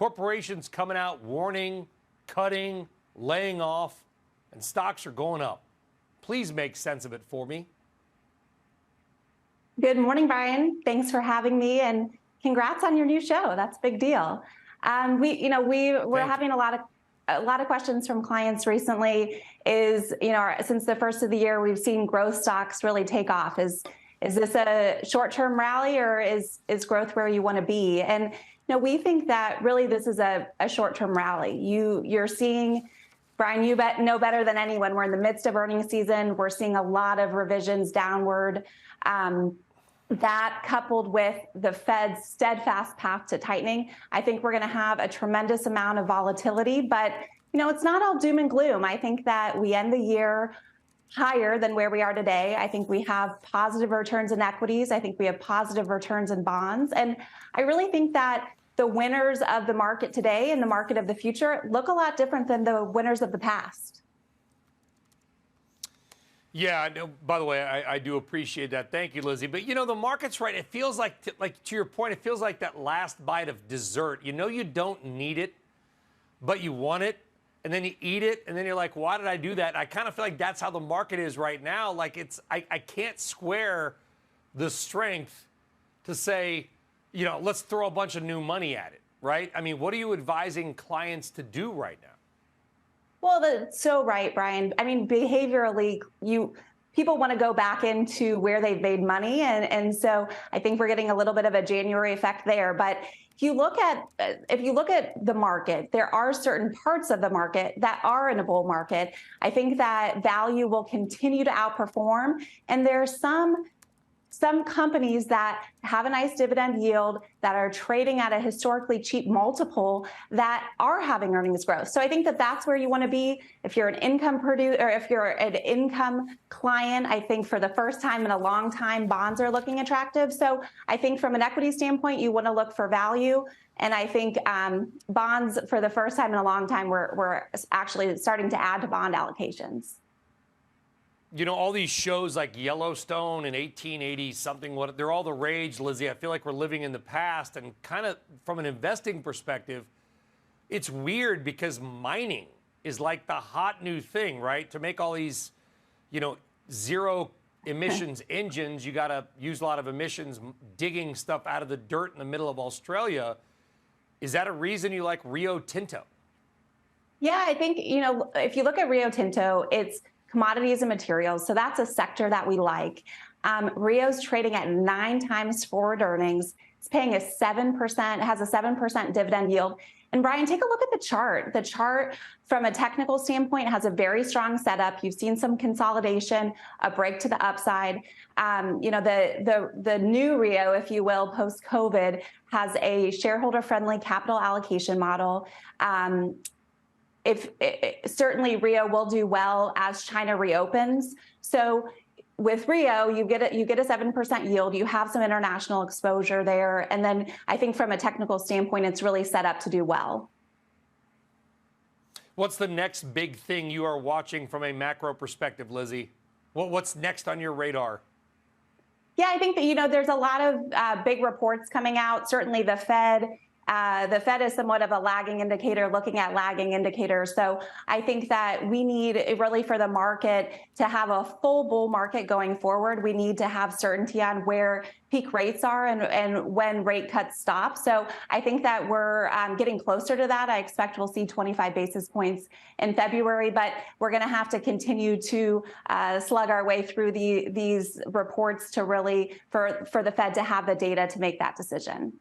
Corporations coming out warning, cutting, laying off, and stocks are going up. Please make sense of it for me. Good morning, Brian. Thanks for having me, and congrats on your new show. That's a big deal. We're having a lot of questions from clients recently. Since the first of the year, we've seen growth stocks really take off. Is this a short-term rally, or is growth where you want to be? And we think that really this is a short-term rally. You're seeing, Brian, you know better than anyone, we're in the midst of earnings season. We're seeing a lot of revisions downward. That coupled with the Fed's steadfast path to tightening, I think we're going to have a tremendous amount of volatility. But, it's not all doom and gloom. I think that we end the year higher than where we are today. I think we have positive returns in equities. I think we have positive returns in bonds. And I really think that the winners of the market today and the market of the future look a lot different than the winners of the past. Yeah, by the way, I do appreciate that. Thank you, Lizzie. But, the market's right. It feels like to your point, it feels like that last bite of dessert. You don't need it, but you want it. And then you eat it. And then you're like, why did I do that? I kind of feel like that's how the market is right now. Like I can't square the strength to say, let's throw a bunch of new money at it, right? I mean, what are you advising clients to do right now? Well, that's so right, Brian. I mean, behaviorally, people want to go back into where they've made money. And so I think we're getting a little bit of a January effect there. But if you look at the market, there are certain parts of the market that are in a bull market. I think that value will continue to outperform. And there are some companies that have a nice dividend yield, that are trading at a historically cheap multiple, that are having earnings growth. So I think that that's where you want to be. If you're an income producer, or if you're an income client, I think for the first time in a long time, bonds are looking attractive. So I think from an equity standpoint, you want to look for value. And I think bonds, for the first time in a long time, we're actually starting to add to bond allocations. All these shows like Yellowstone and 1880 something, they're all the rage, Lizzie. I feel like we're living in the past, and kind of from an investing perspective, it's weird because mining is like the hot new thing, right? To make all these, zero emissions engines, you got to use a lot of emissions digging stuff out of the dirt in the middle of Australia. Is that a reason you like Rio Tinto? Yeah, I think, if you look at Rio Tinto, it's commodities and materials. So that's a sector that we like. Rio's trading at 9 times forward earnings. It's paying has a 7% dividend yield. And Brian, take a look at the chart. The chart from a technical standpoint has a very strong setup. You've seen some consolidation, a break to the upside. The new Rio, if you will, post-COVID, has a shareholder-friendly capital allocation model. Certainly Rio will do well as China reopens. So with Rio, you get a 7% yield. You have some international exposure there. And then I think from a technical standpoint, it's really set up to do well. What's the next big thing you are watching from a macro perspective, Lizzie? What's next on your radar? Yeah, I think that, there's a lot of big reports coming out. Certainly the Fed. The Fed is somewhat of a lagging indicator, looking at lagging indicators. So I think that we need really for the market to have a full bull market going forward. We need to have certainty on where peak rates are and when rate cuts stop. So I think that we're getting closer to that. I expect we'll see 25 basis points in February, but we're going to have to continue to slug our way through these reports to really for the Fed to have the data to make that decision.